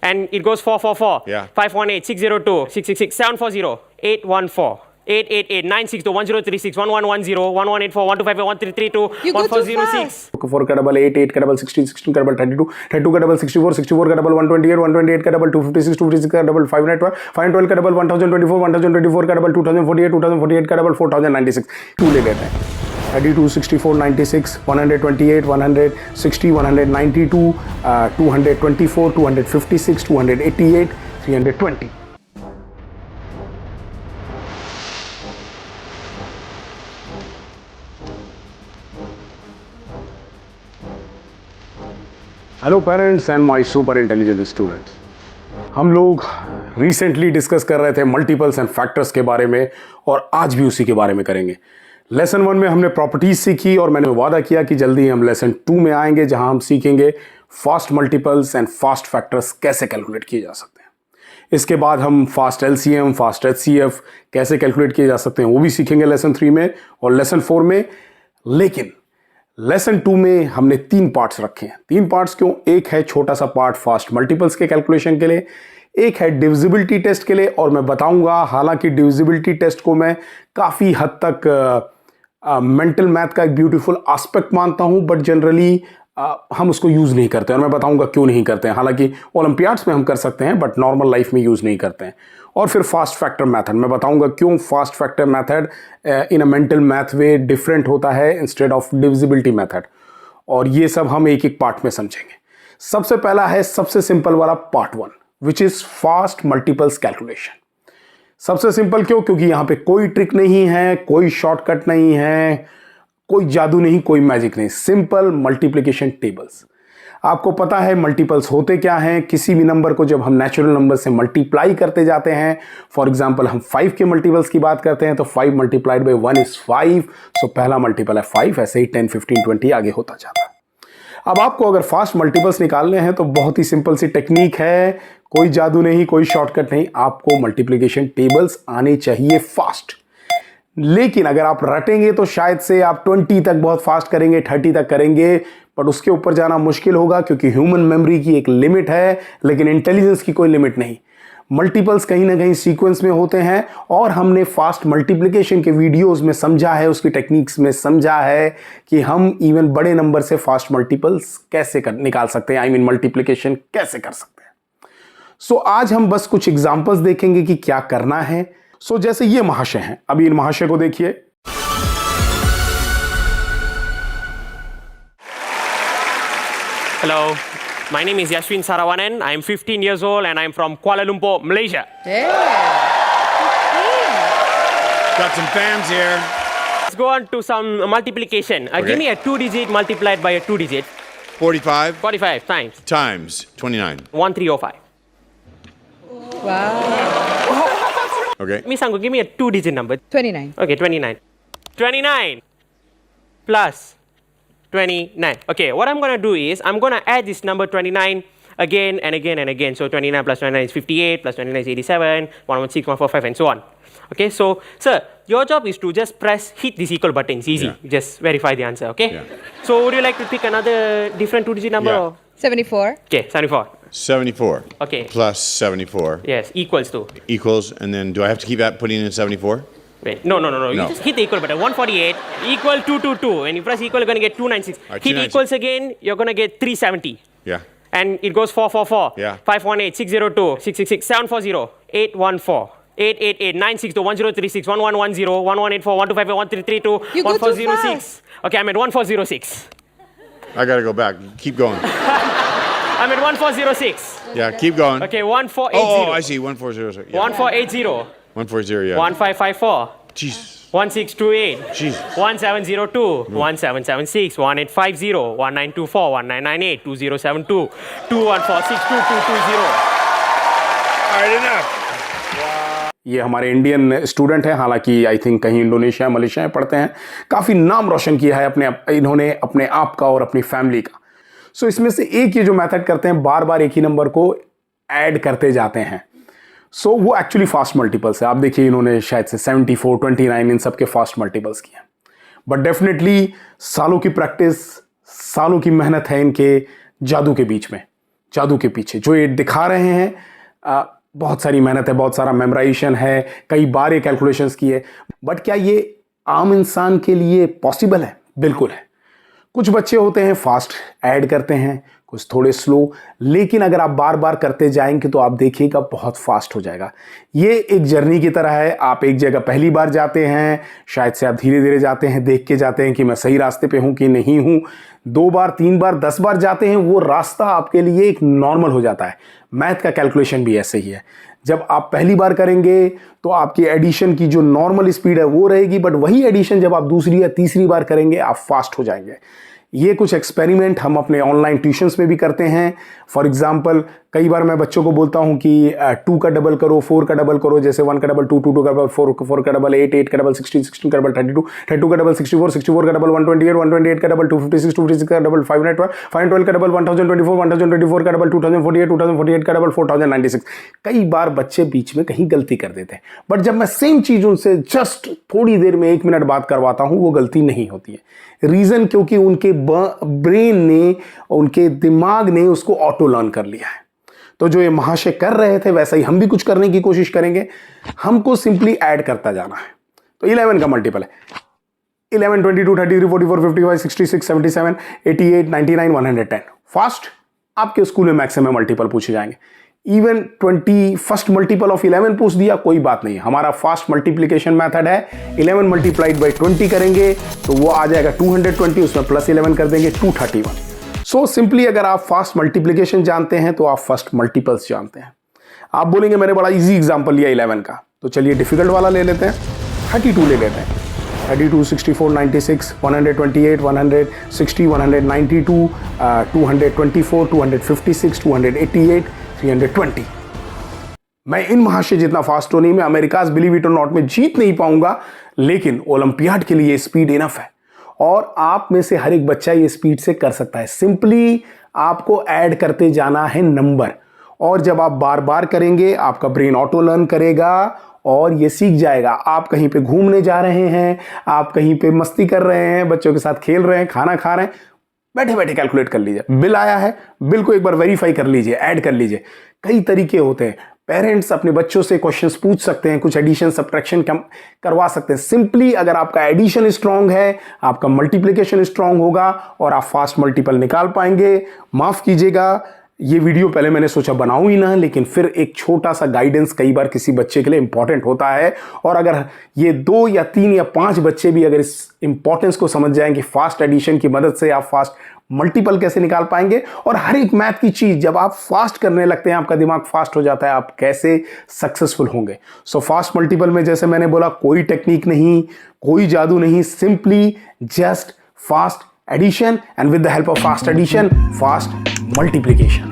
And it goes 444. Yeah. 518 602 666 740 814 888 962 1036 1110 1184 1258 1332 You go too 1406. 4 का double 8, 8 का double 16, 16 का डबल 32, 32 का डबल 64, 64 का डबल 128, 128 का डबल 256, 256 का डबल 512, 512 का डबल 1024, 1024 का डबल 2048, 2048 का डबल 4096. 2 ले लेते हैं. 32, 64, 96, 128, 160, 192, 224, 256, 288, 320. Hello parents and my super intelligent students. हम लोग रिसेंटली डिस्कस कर रहे थे मल्टीपल्स एंड फैक्टर्स के बारे में और आज भी उसी के बारे में करेंगे. लेसन 1 में हमने प्रॉपर्टीज सीखी और मैंने वादा किया कि जल्दी हम लेसन 2 में आएंगे जहां हम सीखेंगे fast multiples and fast factors कैसे कैलकुलेट किए जा सकते हैं. इसके बाद हम फास्ट एलसीएम, फास्ट एचसीएफ कैसे कैलकुलेट किए जा सकते हैं वो भी सीखेंगे लेसन 3 में और लेसन 4 में. लेकिन लेसन 2 में हमने 3 पार्ट्स रखे हैं. 3 पार्ट्स क्यों? एक है छोटा सा पार्ट फास्ट मल्टीपल्स के कैलकुलेशन के लिए, एक है डिविजिबिलिटी टेस्ट के लिए और मैं बताऊंगा, हालांकि डिविजिबिलिटी टेस्ट को मैं काफ़ी हद तक मेंटल मैथ का एक ब्यूटीफुल एस्पेक्ट मानता हूं, बट जनरली हम उसको यूज़ नहीं करते और मैं बताऊंगा क्यों नहीं करते हैं. हालांकि ओलंपियाड्स में हम कर सकते हैं बट नॉर्मल लाइफ में यूज़ नहीं करते हैं. और फिर फास्ट फैक्टर मेथड मैं बताऊंगा क्यों fast factor method in a mental math way different होता है इंस्टेड ऑफ डिविजिबिलिटी मेथड. और ये सब हम एक एक पार्ट में समझेंगे. सबसे पहला है सबसे सिंपल वाला part 1 which is fast multiples calculation. सबसे सिंपल क्यों? क्योंकि यहाँ पे कोई ट्रिक नहीं है, कोई शॉर्टकट नहीं है, कोई जादू नहीं, कोई मैजिक नहीं. Simple multiplication tables. आपको पता है मल्टीपल्स होते क्या हैं. किसी भी नंबर को जब हम नेचुरल नंबर से मल्टीप्लाई करते जाते हैं, फॉर एग्जांपल हम 5 के मल्टीपल्स की बात करते हैं तो 5 मल्टीप्लाइड बाई 1 इज 5. सो पहला मल्टीपल है 5. ऐसे ही 10, 15, 20 आगे होता जाता है. अब आपको अगर फास्ट मल्टीपल्स निकालने हैं तो बहुत ही सिंपल सी टेक्निक है. कोई जादू नहीं, कोई शॉर्टकट नहीं. आपको मल्टीप्लिकेशन टेबल्स आने चाहिए फास्ट. लेकिन अगर आप रटेंगे तो शायद से आप 20 तक बहुत फास्ट करेंगे, 30 तक करेंगे, बट उसके ऊपर जाना मुश्किल होगा क्योंकि ह्यूमन मेमोरी की एक लिमिट है लेकिन इंटेलिजेंस की कोई लिमिट नहीं. मल्टीपल्स कहीं ना कहीं सीक्वेंस में होते हैं और हमने फास्ट मल्टीप्लिकेशन के वीडियोस में समझा है, उसकी टेक्निक्स में समझा है कि हम इवन बड़े नंबर से फास्ट मल्टीपल्स कैसे निकाल सकते हैं, आई मीन मल्टीप्लिकेशन कैसे कर सकते हैं. सो आज हम बस कुछ एग्जांपल्स देखेंगे कि क्या करना है. सो जैसे ये महाशय हैं, अभी इन महाशय को देखिए. Hello, my name is Yashwin Saravanan. I am 15 years old and I am from Kuala Lumpur, Malaysia. Got some fans here. Let's go on to some multiplication. Okay. Give me a 2-digit multiplied by a 2-digit. 45 45 times times 29. 1305. Wow. Okay. Miss Angu, give me a 2-digit number. 29. Okay, 29. 29 plus 29. Okay, what I'm going to do is I'm going to add this number 29 again and again and again. So 29 plus 29 is 58, plus 29 is 87, 116, 145 and so on. Okay, so sir, your job is to just hit this equal button. It's easy. Yeah. Just verify the answer, okay? Yeah. So would you like to pick another different 2-digit number? Yeah. Or? 74. Okay, 74. 74. Okay. Plus 74 Yes, equals to. equals, and then do I have to keep putting in 74? Wait, no. You No. just hit the equal button. 148 equal 222. When you press equal, you're going to get 296. Alright, Hit 296. equals again, you're going to get 370. Yeah. And it goes 444. Yeah. 518 602 666 740 814 888 962 1036 1110 1184 1258 1332 You go too 1406. Okay, I'm at 1406. I gotta go back. Keep going. I'm at 1406. Yeah, keep going. Okay, 1480. Oh, I see. 1400. Yeah. 1480. 140. Yeah. 1554. Jesus. 1628. Jesus. 1702, 1776, 1850, 1924, 1998, 2072, 2146, 2220. All right, enough. ये हमारे Indian student हैं, हालांकि I think कहीं Indonesia Malaysia में पढ़ते हैं. काफ़ी नाम रोशन किया है इन्होंने अपने आप का और अपनी फैमिली का. सो इसमें से एक ये जो मेथड करते हैं, बार बार एक ही नंबर को ऐड करते जाते हैं. सो वो एक्चुअली फास्ट मल्टीपल्स है. आप देखिए इन्होंने शायद से 74, 29 इन सब के फास्ट मल्टीपल्स किए हैं. बट डेफिनेटली सालों की प्रैक्टिस, सालों की मेहनत है इनके जादू के बीच में. जादू के पीछे जो ये दिखा रहे हैं, बहुत सारी मेहनत है, बहुत सारा मेमोराइजेशन है, कई बार ये कैलकुलेशंस की है। बट क्या ये आम इंसान के लिए पॉसिबल है? बिल्कुल है। कुछ बच्चे होते हैं फास्ट ऐड करते हैं, कुछ थोड़े स्लो, लेकिन अगर आप बार बार करते जाएंगे तो आप देखिएगा बहुत फास्ट हो जाएगा। ये एक जर्नी की तरह है। आप एक जगह पहली बार जाते हैं, शायद से आप धीरे धीरे जाते हैं, देख के जाते हैं कि मैं सही रास्ते पे हूं कि नहीं हूं। 2 बार 3 बार 10 बार जाते हैं, वो रास्ता आपके लिए एक नॉर्मल हो जाता है। मैथ का कैलकुलेशन भी ऐसे ही है। जब आप पहली बार करेंगे तो आपकी एडिशन की जो नॉर्मल स्पीड है वो रहेगी, बट वही एडिशन जब आप दूसरी या तीसरी बार करेंगे आप फास्ट हो जाएंगे। ये कुछ एक्सपेरिमेंट हम अपने ऑनलाइन ट्यूशन्स में भी करते हैं। फॉर एग्जांपल कई बार मैं बच्चों को बोलता हूं कि 2 का डबल करो, 4 का डबल करो, जैसे 1 का डबल 2, 2 का डबल 4, 4 का डबल 8, 8 का डबल 16, 16 का डबल 32, 32 का डबल 64, 64 का डबल 128, 128 का डबल 256, 256 का डबल 512, 512 का डबल 1024, 1024 का डबल 2048, 2048 का डबल 4096। कई बार बच्चे बीच में कहीं गलती कर देते हैं, बट जब मैं सेम चीज उनसे जस्ट थोड़ी देर में 1 मिनट बाद करवाता हूं वो गलती नहीं होती है। रीजन क्योंकि उनके ब्रेन ने, उनके दिमाग ने उसको ऑटो लर्न कर लिया है। तो जो ये महाशय कर रहे थे वैसा ही हम भी कुछ करने की कोशिश करेंगे। हमको सिंपली ऐड करता जाना है। तो 11 का मल्टीपल है 11, 22, 33, 44, 55, 66, 77, 88, 99, 110। फास्ट आपके स्कूल में मैक्सिमम मल्टीपल पूछे जाएंगे। इवन 21st मल्टीपल ऑफ 11 पूछ दिया, कोई बात नहीं। हमारा फास्ट मल्टीप्लिकेशन मेथड है 11 मल्टीप्लाइड बाई 20 करेंगे तो वो आ जाएगा 220, उसमें प्लस 11 कर देंगे 231। सो सिंपली अगर आप फास्ट मल्टीप्लिकेशन जानते हैं तो आप फर्स्ट मल्टीपल्स जानते हैं। आप बोलेंगे मैंने बड़ा इजी एग्जांपल लिया 11 का, तो चलिए डिफिकल्ट वाला ले लेते हैं। 32 ले लेते हैं। 32, 64, 96, 128, 160, 192, 224, 256, 288, 320। मैं इन महाशय जितना फास्ट तो नहीं, मैं अमेरिकाज बिलीव इट और नॉट में जीत नहीं पाऊंगा, लेकिन ओलंपियाड के लिए स्पीड इनफ है और आप में से हर एक बच्चा ये स्पीड से कर सकता है। सिंपली आपको ऐड करते जाना है नंबर, और जब आप बार बार करेंगे आपका ब्रेन ऑटो लर्न करेगा और ये सीख जाएगा। आप कहीं पे घूमने जा रहे हैं, आप कहीं पे मस्ती कर रहे हैं, बच्चों के साथ खेल रहे हैं, खाना खा रहे हैं, बैठे बैठे कैलकुलेट कर लीजिए। बिल आया है, बिल को एक बार वेरीफाई कर लीजिए, ऐड कर लीजिए। कई तरीके होते हैं। पेरेंट्स अपने बच्चों से क्वेश्चंस पूछ सकते हैं, कुछ एडिशन सब्ट्रैक्शन करवा सकते हैं। सिंपली अगर आपका एडिशन स्ट्रांग है, आपका मल्टीप्लिकेशन स्ट्रांग होगा और आप फास्ट मल्टीपल निकाल पाएंगे। माफ कीजिएगा, ये वीडियो पहले मैंने सोचा बनाऊं ही ना, लेकिन फिर एक छोटा सा गाइडेंस कई बार किसी बच्चे के लिए इंपॉर्टेंट होता है। और अगर ये 2 या 3 या 5 बच्चे भी अगर इस इंपॉर्टेंस को समझ जाएं कि फास्ट एडिशन की मदद से आप फास्ट मल्टीपल कैसे निकाल पाएंगे, और हर एक मैथ की चीज जब आप फास्ट करने लगते हैं आपका दिमाग फास्ट हो जाता है, आप कैसे सक्सेसफुल होंगे। सो फास्ट मल्टीपल में जैसे मैंने बोला कोई टेक्निक नहीं, कोई जादू नहीं, simply just fast addition and with the help of fast addition fast multiplication.